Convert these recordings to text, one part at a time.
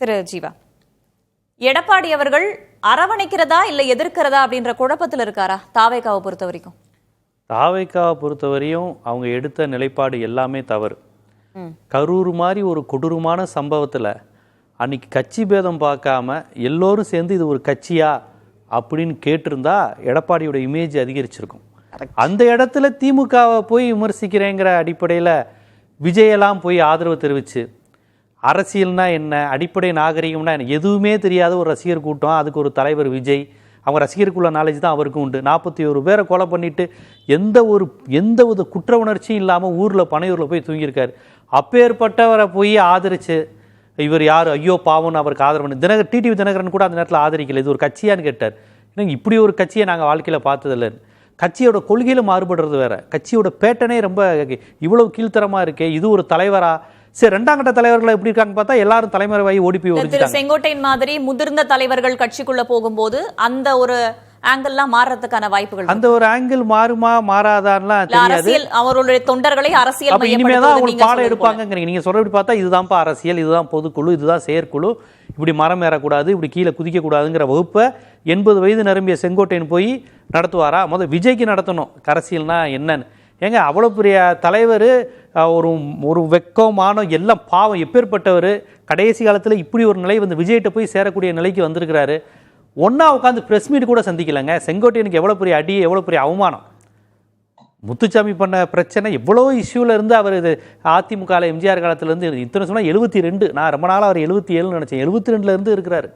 திரு ஜீவா, எடப்பாடி அவர்கள் அரவணைக்கிறதா இல்ல எதிர்க்கிறதா அப்படின்ற குழப்பத்தில் இருக்காரா தாவேகாவை பொறுத்த வரைக்கும்? தாவேகாவை பொறுத்தவரையும் அவங்க எடுத்த நிலைப்பாடு எல்லாமே தவறு. கரூர் மாதிரி ஒரு கொடூரமான சம்பவத்தில் அன்னைக்கு கட்சி பேதம் பார்க்காம எல்லோரும் சேர்ந்து இது ஒரு கட்சியா அப்படின்னு கேட்டிருந்தா எடப்பாடியோட இமேஜ் அதிகரிச்சிருக்கும். அந்த இடத்துல திமுகவை போய் விமர்சிக்கிறேங்கிற அடிப்படையில் விஜயெல்லாம் போய் ஆதரவு தெரிவிச்சு அரசியல்னா என்ன, அடிப்படை நாகரிகம்னா என்ன எதுவுமே தெரியாத ஒரு ரசிகர் கூட்டம், அதுக்கு ஒரு தலைவர் விஜய், அவங்க ரசிகருக்குள்ள நாலேஜ் தான் அவருக்கும் உண்டு. 41 பேரை கொலை பண்ணிட்டு எந்த ஒரு குற்ற உணர்ச்சியும் இல்லாமல் ஊரில் பனையூரில் போய் தூங்கியிருக்காரு. அப்பேற்பட்டவரை போய் ஆதரிச்சு இவர் யார் ஐயோ பாவம்னு அவருக்கு ஆதரவு பண்ணி டிடிவி தினகரன் கூட அந்த நேரத்தில் ஆதரிக்கல. இது ஒரு கட்சியான்னு கேட்டார். ஏன்னா இப்படி ஒரு கட்சியை நாங்கள் வாழ்க்கையில் பார்த்ததில்லைன்னு. கட்சியோட கொள்கையில் மாறுபடுறது வேற, கட்சியோட பேட்டனே ரொம்ப இவ்வளவு கீழ்த்தரமாக இருக்கே, இது ஒரு தலைவரா? சரி, இரண்டாம் கட்ட தலைவர்கள் எப்படி இருக்காங்க பார்த்தா எல்லாரும் தலைமறைவாகி ஓடி போய் செங்கோட்டையன் மாதிரி முதிர்ந்த தலைவர்கள் கட்சிக்குள்ள போகும்போது அந்த ஒரு ஆங்கிள்லாம் மாறதுக்கான வாய்ப்புகள், அந்த ஒரு ஆங்கிள் மாறுமா மாறாதான்லாம் தெரியாது. அவருடைய தொண்டர்களை அரசியல் இனிமேதான் அவங்க பாடம் எடுப்பாங்க. நீங்க சொல்றபடி பார்த்தா இதுதான்ப்பா அரசியல், இதுதான் பொதுக்குழு, இதுதான் செயற்குழு, இப்படி மரம் ஏறக்கூடாது, இப்படி கீழே குதிக்க கூடாதுங்கிற வகுப்பை 80 வயது நிரம்பிய செங்கோட்டையன் போய் நடத்துவாரா? முதல் விஜய்க்கு நடத்தணும் அரசியல்னா என்னன்னு. ஏங்க அவ்வளோ பெரிய தலைவர், ஒரு வெக்கமான எல்லாம் பாவம் எப்பேற்பட்டவர், கடைசி காலத்தில் இப்படி ஒரு நிலை வந்து விஜய்கிட்ட போய் சேரக்கூடிய நிலைக்கு வந்திருக்கிறாரு. ஒன்றா உட்காந்து ப்ரெஸ் மீட் கூட சந்திக்கலைங்க. செங்கோட்டையனுக்கு எவ்வளோ பெரிய அடி, எவ்வளோ பெரிய அவமானம். முத்துச்சாமி பண்ண பிரச்சனை எவ்வளோ இஷ்யூவில் இருந்து அவர் இது அதிமுக எம்ஜிஆர் காலத்திலேருந்து இத்தனை சொன்னால் 72, நான் ரொம்ப நாளாக அவர் 77 நினச்சேன், 72 இருக்கிறாரு.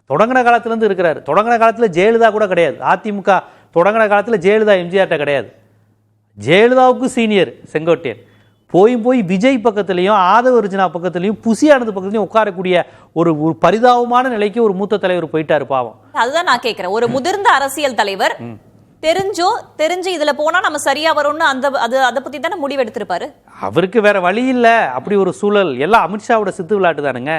தொடங்கின காலத்துலேருந்து இருக்கிறாரு. தொடங்கின காலத்தில் ஜெயலலிதா கூட கிடையாது. அதிமுக தொடங்கின காலத்தில் ஜெயலலிதா எம்ஜிஆர்கிட்ட கிடையாது. ஜெயலலிதாவுக்கு சீனியர் செங்கோட்டையன். போய் விஜய் பக்கத்துலையும் ஆதவ அர்ஜுனா பக்கத்துலையும் புசியானது பக்கத்துலையும் உட்காரக்கூடிய ஒரு பரிதாபமான நிலைக்கு ஒரு மூத்த தலைவர் போயிட்டாரு பாவம். அதுதான் நான் கேட்கிறேன். ஒரு முதிர்ந்த அரசியல் தலைவர் தெரிஞ்சு இதுல போனா நம்ம சரியா வரும்னு அதை பத்தி தானே முடிவு எடுத்திருப்பாரு. அவருக்கு வேற வழி இல்லை. அப்படி ஒரு சூழல் எல்லாம் அமித்ஷாவோட சித்து விளையாட்டு தானுங்க.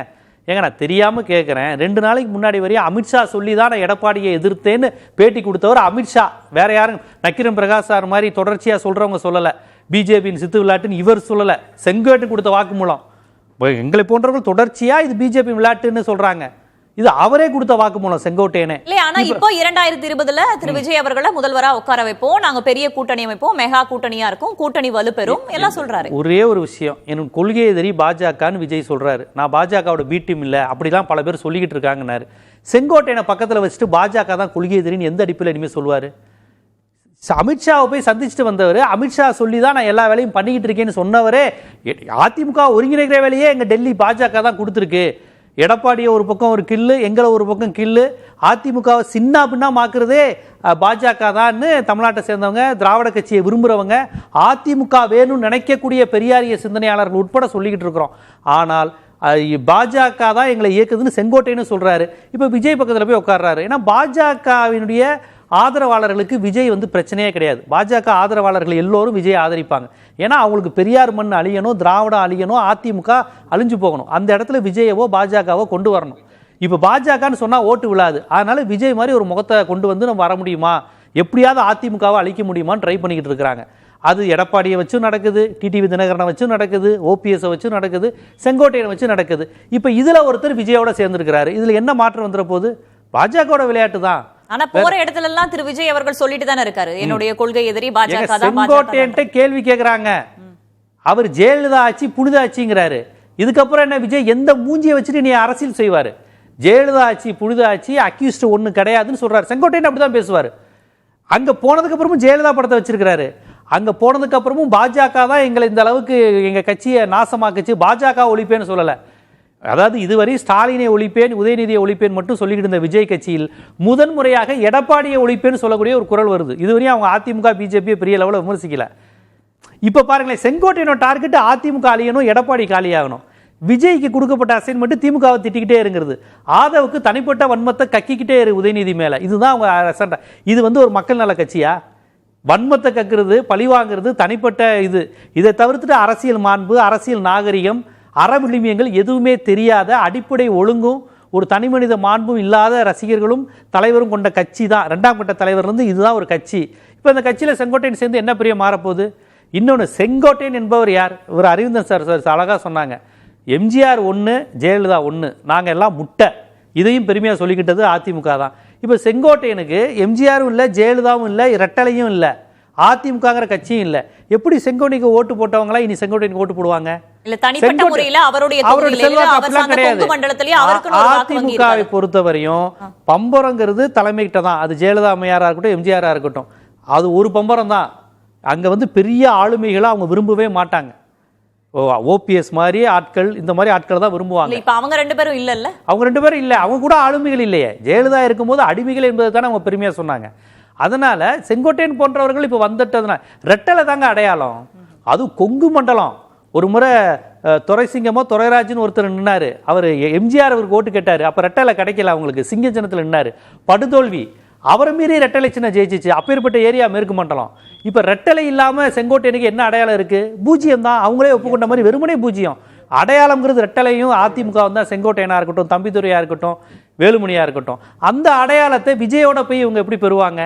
ஏங்க நான் தெரியாமல் கேட்குறேன், 2 நாளைக்கு முன்னாடி வரையும் அமித்ஷா சொல்லி தான் நான் எடப்பாடியை எதிர்த்தேன்னு பேட்டி கொடுத்தவர் அமித்ஷா. வேற யாரும் நக்கீரன் பிரகாஷ் சார் மாதிரி தொடர்ச்சியாக சொல்கிறவங்க சொல்லலை. பிஜேபியின் சித்து விளையாட்டுன்னு இவர் சொல்லலை. செங்கோட்டையன் கொடுத்த வாக்குமூலம். எங்களை போன்றவர்கள் தொடர்ச்சியாக இது பிஜேபி விளையாட்டுன்னு சொல்கிறாங்க. இது அவரே கொடுத்த வாக்குமூலம் செங்கோட்டையனே. இல்ல, ஆனா இப்போ 2020 திரு விஜய் அவர்களை முதல்வரா உட்கார வைப்போம், நாங்க பெரிய கூட்டணி அமைப்போம், மெகா கூட்டணியா இருக்கும், கூட்டணி வலுப்பெறும் எல்லாம் சொல்றாரு. ஒரே ஒரு விஷயம், எனக்கு கொள்கை எதிரி பாஜகன்னு விஜய் சொல்றாரு. நான் பாஜகவோட பி டீம் இல்ல அப்படிலாம் பல பேர் சொல்லிக்கிட்டு இருக்காங்கன்னாரு. செங்கோட்டையனை பக்கத்துல வச்சுட்டு பாஜக தான் கொள்கை எதிரின்னு எந்த அடிப்பில் இனிமேல் சொல்லுவாரு? அமித்ஷாவை போய் சந்திச்சுட்டு வந்தவர், அமித்ஷா சொல்லி தான் நான் எல்லா வேலையும் பண்ணிக்கிட்டு இருக்கேன்னு சொன்னவரே, அதிமுக ஒருங்கிணைக்கிற வேலையே எங்க டெல்லி பாஜக தான் கொடுத்துருக்கு. எடப்பாடியை ஒரு பக்கம் ஒரு கில்லு, எங்களை ஒரு பக்கம் கில்லு, அதிமுகவை சின்ன பின்னா மாக்குறதே பாஜக தான்னு தமிழ்நாட்டை சேர்ந்தவங்க, திராவிட கட்சியை விரும்புகிறவங்க, அதிமுக வேணும்னு நினைக்கக்கூடிய பெரியாரிய சிந்தனையாளர்கள் உட்பட சொல்லிக்கிட்டு இருக்கிறோம். ஆனால் பாஜக தான் எங்களை இயக்குதுன்னு செங்கோட்டைன்னு சொல்றாரு. இப்போ விஜய் பக்கத்தில் போய் உட்கார்றாரு. ஏன்னா பாஜகவினுடைய ஆதரவாளர்களுக்கு விஜய் பிரச்சனையே கிடையாது. பாஜக ஆதரவாளர்கள் எல்லோரும் விஜய் ஆதரிப்பாங்க. ஏன்னா அவங்களுக்கு பெரியார் மண் அழியணும், திராவிடம் அழியணும், அதிமுக அழிஞ்சு போகணும். அந்த இடத்துல விஜயவோ பாஜகவோ கொண்டு வரணும். இப்போ பாஜகன்னு சொன்னால் ஓட்டு விழாது. அதனால விஜய் மாதிரி ஒரு முகத்தை கொண்டு வந்து நம்ம வர முடியுமா, எப்படியாவது அதிமுகவை அழிக்க முடியுமான்னு ட்ரை பண்ணிக்கிட்டு இருக்கிறாங்க. அது எடப்பாடியை வச்சும் நடக்குது, டிடிவி தினகரனை வச்சும் நடக்குது, ஓபிஎஸை வச்சும் நடக்குது, செங்கோட்டையனை வச்சு நடக்குது. இப்போ இதில் ஒருத்தர் விஜயோட சேர்ந்துருக்கிறாரு. இதில் என்ன மாற்றம் வந்துட போகுது? பாஜகவோட விளையாட்டு தான். ஆனா போற இடத்துல எல்லாம் திரு விஜய் அவர்கள் சொல்லிட்டு தானே இருக்காரு, என்னுடைய கொள்கை எதிரி பாஜக தான். செங்கோட்டையன்ட்ட கேள்வி கேட்கறாங்க, அவர் ஜெயலலிதா ஆட்சி புனித ஆட்சிங்கிறாரு. இதுக்கப்புறம் என்ன விஜய் எந்த மூஞ்சியை வச்சுட்டு நீ அரசியல் செய்வாரு? ஜெயலலிதா ஆட்சி புனித ஆட்சி, அக்யூஸ்ட் ஒண்ணு கிடையாதுன்னு சொல்றாரு. செங்கோட்டையன் அப்படிதான் பேசுவாரு. அங்க போனதுக்கு அப்புறமும் ஜெயலலிதா படத்தை வச்சிருக்கிறாரு. அங்க போனதுக்கு அப்புறமும் பாஜக தான் எங்களை இந்த அளவுக்கு எங்க கட்சியை நாசமாக்குச்சு, பாஜக ஒழிப்பேன்னு சொல்லல. அதாவது இதுவரை ஸ்டாலினை ஒழிப்பேன், உதயநிதியை ஒழிப்பேன் மட்டும் சொல்லிக்கிட்டு இருந்த விஜய் கட்சியில் முதன்முறையாக எடப்பாடியை ஒழிப்பேன்னு சொல்லக்கூடிய ஒரு குரல் வருது. இதுவரையும் அவங்க அதிமுக பிஜேபியை பெரிய லெவலில் விமர்சிக்கல. இப்ப பாருங்களேன், செங்கோட்டையனோட டார்கெட் அதிமுக அழியணும், எடப்பாடி காலியாகணும். விஜய்க்கு கொடுக்கப்பட்ட அசைன்மெண்ட் திமுகவை திட்டிக்கிட்டே இருக்கிறது, ஆதவுக்கு தனிப்பட்ட வன்மத்தை கக்கிக்கிட்டே இருக்கு உதயநிதி மேல. இதுதான் அவங்க இது ஒரு மக்கள் நல கட்சியா? வன்மத்தை கக்குறது, பழிவாங்கிறது தனிப்பட்ட இதை தவிர்த்துட்டு அரசியல் மாண்பு, அரசியல் நாகரிகம், அறவிளிமியங்கள் எதுவுமே தெரியாத, அடிப்படை ஒழுங்கும் ஒரு தனிமனித மாண்பும் இல்லாத ரசிகர்களும் தலைவரும் கொண்ட கட்சி தான் 2ஆம் கட்ட தலைவர். இதுதான் ஒரு கட்சி. இப்போ இந்த கட்சியில் செங்கோட்டையன் சேர்ந்து என்ன பெரிய மாறப்போகுது? இன்னொன்று, செங்கோட்டையன் என்பவர் யார்? ஒரு அரவிந்தன் சார் அழகாக சொன்னாங்க, எம்ஜிஆர் 1, ஜெயலலிதா 1, நாங்கள் எல்லாம் முட்டை. இதையும் பெருமையாக சொல்லிக்கிட்டது அதிமுக தான். இப்போ செங்கோட்டையனுக்கு எம்ஜிஆரும் இல்லை, ஜெயலலிதாவும் இல்லை, ரெட்டலையும் இல்லை, அதிமுகங்கிற கட்சியும் இல்லை. எப்படி செங்கோட்டைக்கு ஓட்டு போட்டவங்களா இனி செங்கோட்டைக்கு ஓட்டு போடுவாங்க? அதிமுகவை பொறுத்தவரையும் பம்பரங்கிறது தலைமைகிட்ட தான். அது ஜெயலலிதா அம்மையாரா இருக்கட்டும், எம்ஜிஆரா இருக்கட்டும், அது ஒரு பம்பரம் தான். அங்க வந்து பெரிய ஆளுமைகளை அவங்க விரும்பவே மாட்டாங்க. ஓபிஎஸ் மாதிரி ஆட்கள், இந்த மாதிரி ஆட்கள் தான் விரும்புவாங்க. இப்ப அவங்க 2 பேரும் இல்ல, அவங்க 2 பேரும் இல்லை. அவங்க கூட ஆளுமைகள் இல்லையே. ஜெயலலிதா இருக்கும்போது அடிமைகள் என்பதை தானே அவங்க பெருமையா சொன்னாங்க. அதனால செங்கோட்டையன் போன்றவர்கள் இப்போ வந்துட்டதுனால ரெட்டலை தாங்க அடையாளம். அது கொங்கு மண்டலம். ஒரு முறை துரைசிங்கமோ துரைராஜன் ஒருத்தர் நின்னாரு. அவர் எம்ஜிஆர் அவருக்கு ஓட்டு கேட்டாரு. அப்போ ரெட்டலை கிடைக்கல அவங்களுக்கு. சிங்க சின்னத்தில் நின்னாரு, படுதோல்வி. அவரை மீறி ரெட்டலை சின்ன ஜெயிச்சிச்சு. அப்பேற்பட்ட ஏரியா மேற்கு மண்டலம். இப்போ ரெட்டலை இல்லாமல் செங்கோட்டையனுக்கு என்ன அடையாளம் இருக்கு? பூஜ்ஜியம் தான். அவங்களே ஒப்புக்கொண்ட மாதிரி வெறுமனே பூஜ்ஜியம். அடையாளம்ங்கிறது ரெட்டலையும் அதிமுக தான். செங்கோட்டையனா இருக்கட்டும், தம்பிதுரையா இருக்கட்டும், வேலுமணியா இருக்கட்டும், அந்த அடையாளத்தை விஜயோட போய் இவங்க எப்படி பெறுவாங்க?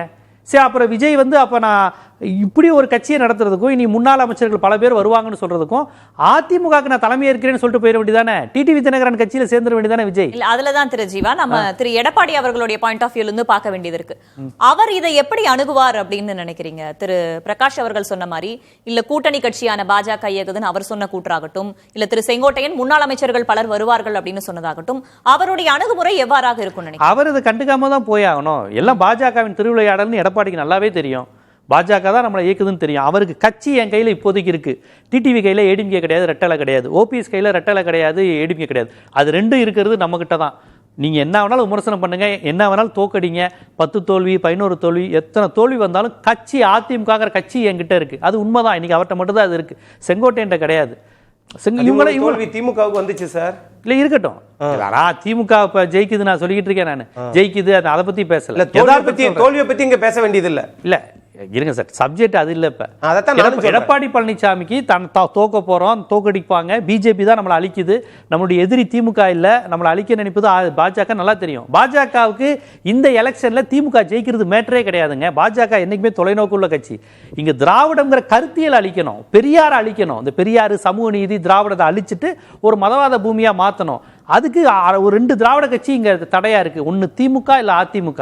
சரி, அப்புறம் விஜய் வந்து அப்போ நான் இப்படி ஒரு கட்சியை நடத்துறதுக்கும் இனி முன்னாள் அமைச்சர்கள் பல பேர் வருவாங்கன்னு சொல்றதுக்கும் அதிமுகக்கு நான் தலைமை ஏற்கிறேன்னு சொல்லிட்டு போயிட வேண்டியதானே? டிடிவி தினகரன் கட்சியில சேர்ந்துட வேண்டியதானே விஜய்? அதுலதான் திரு ஜீவா நம்ம திரு எடப்பாடி அவர்களுடைய பாயிண்ட் ஆஃப் வியூல இருந்து பார்க்க வேண்டியது இருக்கு. அவர் இதை எப்படி அணுகுவார் அப்படின்னு நினைக்கிறீங்க? திரு பிரகாஷ் அவர்கள் சொன்ன மாதிரி, இல்ல கூட்டணி கட்சியான பாஜக இயக்குதுன்னு அவர் சொன்ன கூற்றாகட்டும், இல்ல திரு செங்கோட்டையன் முன்னாள் அமைச்சர்கள் பலர் வருவார்கள் அப்படின்னு சொன்னதாகட்டும், அவருடைய அணுகுமுறை எவ்வாறாக இருக்கும் நினைக்கிறீங்க? அவர் இதை கண்டுக்காம தான் போயாகணும். எல்லாம் பாஜகவின் திருவிளையாடல்னு எடப்பாடிக்கு நல்லாவே தெரியும். பாஜக தான் நம்மளை இயக்குதுன்னு தெரியும். அவருக்கு கட்சி என் கையில் இப்போதைக்கு இருக்கு. டிடிவி கையில் ஏடிஎம்கே கிடையாது, ரெட்டலை கிடையாது. ஓபிஎஸ் கையில் ரெட்டலை கிடையாது, ஏடிஎம்கே கிடையாது. அது ரெண்டும் இருக்கிறது நம்ம கிட்ட தான். நீங்க என்ன வேணாலும் விமர்சனம் பண்ணுங்க, என்ன வேணாலும் தோக்கடிங்க. 10 தோல்வி 11 தோல்வி எத்தனை தோல்வி வந்தாலும் கட்சி அதிமுகங்கிற கட்சி என்கிட்ட இருக்கு. அது உண்மைதான். இன்னைக்கு அவர்கிட்ட மட்டும் தான் அது இருக்கு, செங்கோட்டையன் கிடையாது. திமுகவுக்கு வந்துச்சு சார். இல்ல இருக்கட்டும், திமுக ஜெயிக்குது நான் சொல்லிக்கிட்டு இருக்கேன். நான் ஜெயிக்குது, அதை பத்தி பேசல. தோல்வியை பத்தி இங்க பேச வேண்டியது இல்ல. இல்ல இருங்க சார், சப்ஜெக்ட் அது இல்ல. இப்ப எடப்பாடி பழனிசாமிக்கு தோக்க போறோம், தோக்கடிப்பாங்க, பிஜேபி தான் நம்மளை அழிக்குது, நம்மளுடைய எதிரி திமுக இல்ல, நம்மளை அழிக்க நினைப்பது பாஜக நல்லா தெரியும். பாஜகவுக்கு இந்த எலெக்ஷன்ல திமுக ஜெயிக்கிறது மேட்டரே கிடையாதுங்க. பாஜக என்னைக்குமே தொலைநோக்கு உள்ள கட்சி. இங்க திராவிடம்ங்கிற கருத்தியல் அழிக்கணும், பெரியார அழிக்கணும். இந்த பெரியாரு, சமூக நீதி, திராவிடத்தை அழிச்சிட்டு ஒரு மதவாத பூமியா மாத்தணும். அதுக்கு ஒரு 2 திராவிட கட்சி இங்க தடையா இருக்கு. ஒன்னு திமுக இல்ல அதிமுக.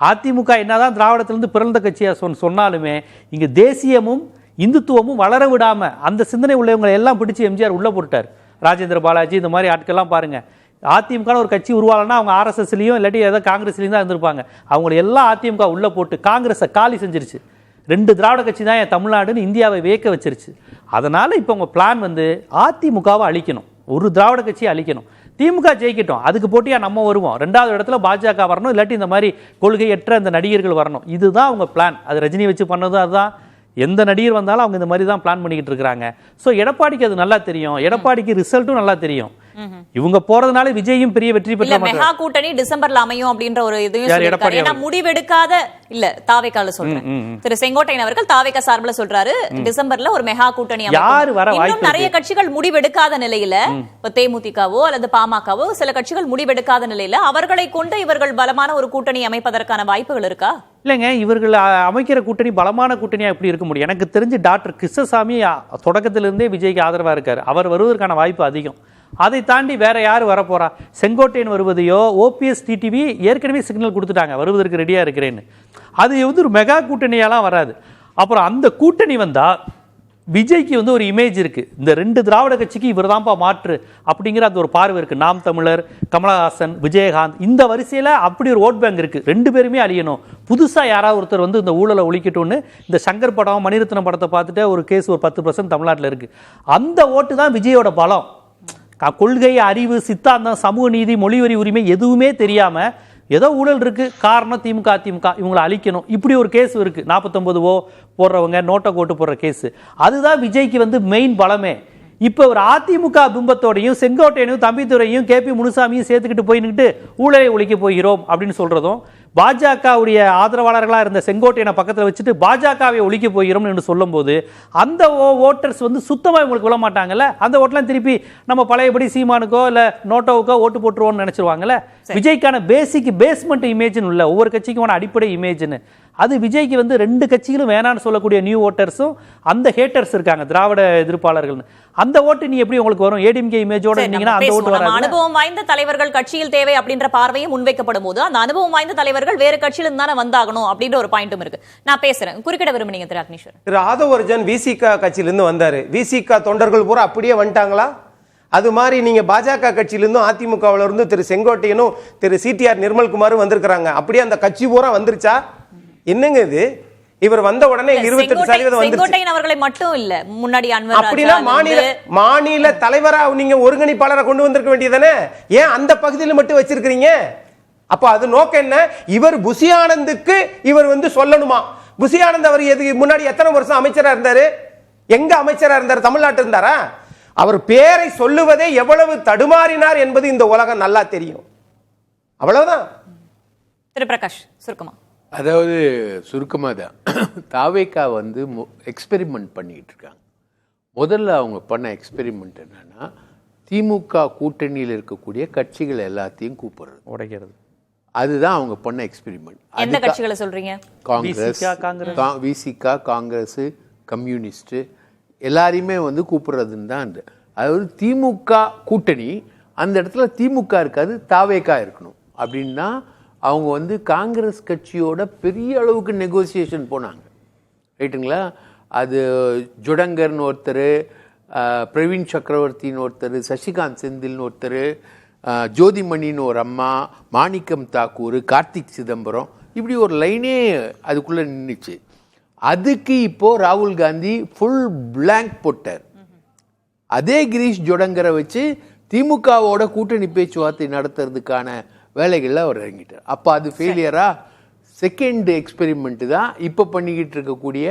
அதிமுக என்னதான் திராவிடத்திலிருந்து பிறந்த கட்சியா சொன்னாலுமே இங்க தேசியமும் இந்துத்துவமும் வளர விடாம அந்த சிந்தனை உள்ளவங்களை எல்லாம் பிடிச்சி எம்ஜிஆர் உள்ள போட்டார். ராஜேந்திர பாலாஜி இந்த மாதிரி ஆட்கள்லாம் பாருங்க. அதிமுக ஒரு கட்சி உருவாகலன்னா அவங்க ஆர்எஸ்எஸ்லயும் இல்லாட்டி ஏதோ காங்கிரஸ்லயும் தான் இருந்திருப்பாங்க. அவங்க எல்லாம் அதிமுக உள்ள போட்டு காங்கிரஸை காலி செஞ்சிருச்சு. 2 திராவிட கட்சி தான் என் தமிழ்நாடுன்னு இந்தியாவை வியக்க வச்சிருச்சு. அதனால இப்போ உங்க பிளான் வந்து அதிமுகவை அழிக்கணும், ஒரு திராவிட கட்சியை அழிக்கணும். திமுக ஜெயிக்கட்டும், அதுக்கு போட்டியா நம்ம வருவோம். 2வது இடத்துல பாஜக வரணும், இல்லாட்டி இந்த மாதிரி கொள்கையற்ற இந்த நடிகர்கள் வரணும். இதுதான் அவங்க பிளான். அது ரஜினி வச்சு பண்ணதும் அதுதான். எந்த நடிகர் வந்தாலும் அவங்க இந்த மாதிரி தான் பிளான் பண்ணிக்கிட்டு இருக்காங்க. ஸோ எடப்பாடிக்கு அது நல்லா தெரியும், எடப்பாடிக்கு ரிசல்ட்டும் நல்லா தெரியும். இவங்க போறதுனால விஜயும் பெரிய வெற்றி பெற்ற மெகா கூட்டணி டிசம்பர்ல அமையும் அப்படின்ற ஒரு இதையும் முடிவெடுக்காத இல்ல தாவேக்கால சொல்றேன். திரு செங்கோட்டையன் அவர்கள் தாவேக்கா சார்பில் சொல்றாரு டிசம்பர்ல ஒரு மெகா கூட்டணி அமையும். நிறைய கட்சிகள் முடிவெடுக்காத நிலையில, தேமுதிகவோ அல்லது பாமகவோ சில கட்சிகள் முடிவெடுக்காத நிலையில அவர்களை கொண்டு இவர்கள் பலமான ஒரு கூட்டணி அமைப்பதற்கான வாய்ப்புகள் இருக்கா? இல்லைங்க, இவர்கள் அமைக்கிற கூட்டணி பலமான கூட்டணியா எப்படி இருக்க முடியும்? எனக்கு தெரிஞ்சு டாக்டர் கிருஷ்ணசாமி தொடக்கத்திலிருந்தே விஜய்க்கு ஆதரவா இருக்காரு. அவர் வருவதற்கான வாய்ப்பு அதிகம். அதை தாண்டி வேற யார் வரப்போறா? செங்கோட்டையன் வருவதையோ, ஓபிஎஸ் டிடிவி ஏற்கனவே சிக்னல் கொடுத்துட்டாங்க வருவதற்கு ரெடியா இருக்கிறேன்னு. அது வந்து ஒரு மெகா கூட்டணியாலாம் வராது. அப்புறம் அந்த கூட்டணி வந்தா விஜய்க்கு வந்து ஒரு இமேஜ் இருக்கு, இந்த 2 திராவிட கட்சிக்கு இவர் தான்ப்பா மாற்று அப்படிங்கிற அந்த ஒரு பார்வை இருக்கு. நாம் தமிழர், கமலஹாசன், விஜயகாந்த், இந்த வரிசையில அப்படி ஒரு ஓட் பேங்க் இருக்கு. 2 பேருமே அழியணும். புதுசா யாராவது ஒருத்தர் வந்து இந்த ஊழலை ஒழிக்கட்டும்னு இந்த சங்கர் படம், மணிரத்னம் படத்தை பார்த்துட்டு ஒரு கேஸ் ஒரு 10% தமிழ்நாட்டில் இருக்கு. அந்த ஓட்டு தான் விஜயோட பலம். கொள்கை, அறிவு, சித்தாந்தம், சமூக நீதி, மொழிவரி உரிமை எதுவுமே தெரியாம ஏதோ ஊழல் இருக்கு, காரணம் திமுக அதிமுக, இவங்களை அழிக்கணும், இப்படி ஒரு கேஸ் இருக்கு. 49 போடுறவங்க நோட்டை கோட்டு போடுற கேஸ். அதுதான் விஜய்க்கு வந்து மெயின் பலமே. இப்ப ஒரு அதிமுக பிம்பத்தோடையும் செங்கோட்டையனையும் தம்பிதுரையும் கேபி முனுசாமியும் சேர்த்துக்கிட்டு போயிட்டு ஊழலை ஒழிக்க போகிறோம் அப்படின்னு சொல்றதும், பாஜகவுடைய ஆதரவாளர்களா இருந்த செங்கோட்டையனை பக்கத்தில் வச்சுட்டு பாஜகவை ஒழிக்க போகிறோம் என்று சொல்லும் போது அந்த ஓட்டர்ஸ் வந்து சுத்தமா இவங்களுக்கு விட மாட்டாங்கல்ல. அந்த ஓட்டெல்லாம் திருப்பி நம்ம பழையபடி சீமானுக்கோ இல்ல நோட்டோவுக்கோ ஓட்டு போட்டுருவோம்னு நினைச்சிருவாங்கல்ல. விஜய்க்கான பேஸ்மெண்ட் இமேஜ் இல்ல, ஒவ்வொரு கட்சிக்குமான அடிப்படை இமேஜ்னு அது விஜய்க்கு வந்து 2 கட்சிகளும் வேணான்னு சொல்லக்கூடிய நியூ ஓட்டர்ஸும் அந்த ஹேட்டர்ஸ் இருக்காங்க, திராவிட எதிர்ப்பாளர்கள். அந்த ஓட்டு நீ எப்படி உங்களுக்கு வரும்? ஏடிஎம்கே இமேஜோட இருந்தீங்கன்னா அந்த ஓட்டு வராது. அனுபவம் வாய்ந்த தலைவர்கள் கட்சியில் தேவை அப்படின்ற பார்வையும் முன்வைக்கப்படும் போது அந்த அனுபவம் வாய்ந்த தலைவர்கள் வேற கட்சியில இருந்து தானே வந்தாகணும் அப்படின்ற ஒரு பாயிண்ட்டும் இருக்கு. நான் பேசுறேன், குறுக்கிட விரும்புனீங்க திரு அக்னீஸ்வரன். திரு ஆதவர்ஜன் விசிக கட்சியிலிருந்து வந்தாரு. விசிக தொண்டர்கள் பூரா அப்படியே வந்துட்டாங்களா? அது மாதிரி நீங்க பாஜக கட்சியிலிருந்தும் அதிமுகவில இருந்து திரு செங்கோட்டையனும் திரு சிடிஆர் நிர்மல்குமாரும் வந்திருக்கிறாங்க. அப்படியே அந்த கட்சி பூரா வந்துருச்சா? என்னங்க இது? இவர் வந்த உடனே 28% வந்து செங்கோட்டையன் அவர்களை மட்டும் இல்ல, முன்னாடி அன்வர் அப்படினா மாநில தலைவரா நீங்க ஒருங்கிணைப்பாளரை கொண்டு வந்திருக்க வேண்டியதானே? ஏன் அந்த பகுதியில் மட்டும் வச்சிருக்கீங்க? அப்ப அது நோக்கம் என்ன? இவர் புசி ஆனந்துக்கு இவர் வந்து சொல்லணுமா? புசி ஆனந்த் அவர் எதுக்கு முன்னாடி எத்தனை வருஷம் அமைச்சரா இருந்தாரு? எங்க அமைச்சரா இருந்தாரு? தமிழ்நாட்டில் இருந்தாரா? அவர் பேரை சொல்லுவதே எவ்வளவு தடுமாறினார் என்பது இந்த உலகம் நல்லா தெரியும். அவ்வளவுதான். திரு பிரகாஷ் சுருக்கமா. அதாவது சுருக்கமாக தான், தாவேகா வந்து எக்ஸ்பெரிமெண்ட் பண்ணிக்கிட்டு இருக்காங்க. முதல்ல அவங்க பண்ண எக்ஸ்பெரிமெண்ட் என்னன்னா, திமுக கூட்டணியில் இருக்கக்கூடிய கட்சிகள் எல்லாத்தையும் கூப்பிடுறது, உடைக்கிறது. அதுதான் அவங்க பண்ண எக்ஸ்பெரிமெண்ட். எந்த கட்சிகளை சொல்றீங்க? காங்கிரஸ், விசிகா, காங்கிரஸ், கம்யூனிஸ்ட் எல்லாரையுமே வந்து கூப்பிடுறதுன்னு தான். அதாவது திமுக கூட்டணி அந்த இடத்துல திமுக இருக்காது, தாவேகா இருக்கணும் அப்படின்னா அவங்க வந்து காங்கிரஸ் கட்சியோட பெரிய அளவுக்கு நெகோசியேஷன் போனாங்க, ரைட்டுங்களா? அது ஜுடங்கர்னு ஒருத்தர், பிரவீன் சக்கரவர்த்தின்னு ஒருத்தர், சசிகாந்த் செந்தில்னு ஒருத்தர், ஜோதிமணின்னு ஒரு அம்மா, மாணிக்கம் தாக்கூர், கார்த்திக் சிதம்பரம், இப்படி ஒரு லைனே அதுக்குள்ளே நின்றுச்சு. அதுக்கு இப்போ ராகுல் காந்தி ஃபுல் பிளாங்க் போட்டார். அதே கிரீஷ் ஜோடங்கரை வச்சு திமுகவோட கூட்டணி பேச்சுவார்த்தை நடத்துறதுக்கான வேலைகளில் அவர் இறங்கிட்டார். அப்போ அது ஃபெயிலியரா? செகண்ட் எக்ஸ்பெரிமெண்ட் தான் இப்போ பண்ணிக்கிட்டு இருக்கக்கூடிய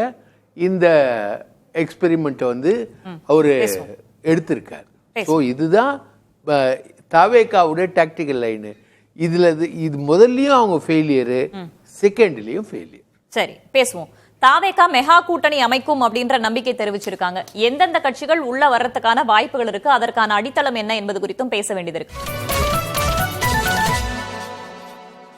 இந்த எக்ஸ்பெரிமெண்ட்டை வந்து அவர் எடுத்திருக்கார். ஸோ இதுதான் தாவேகாவுடைய டாக்டிக்கல் லைனு. இது முதல்லையும் அவங்க ஃபெயிலியரு, செகண்ட்லேயும் ஃபெயிலியர். சரி, பேசுவோம். தாவேகா மெகா கூட்டணி அமைக்கும் அப்படின்ற நம்பிக்கை தெரிவிச்சிருக்காங்க. எந்தெந்த கட்சிகள் உள்ள வர்றதுக்கான வாய்ப்புகள் இருக்கு, அதற்கான அடித்தளம் என்ன என்பது குறித்தும் பேச வேண்டியது இருக்கு.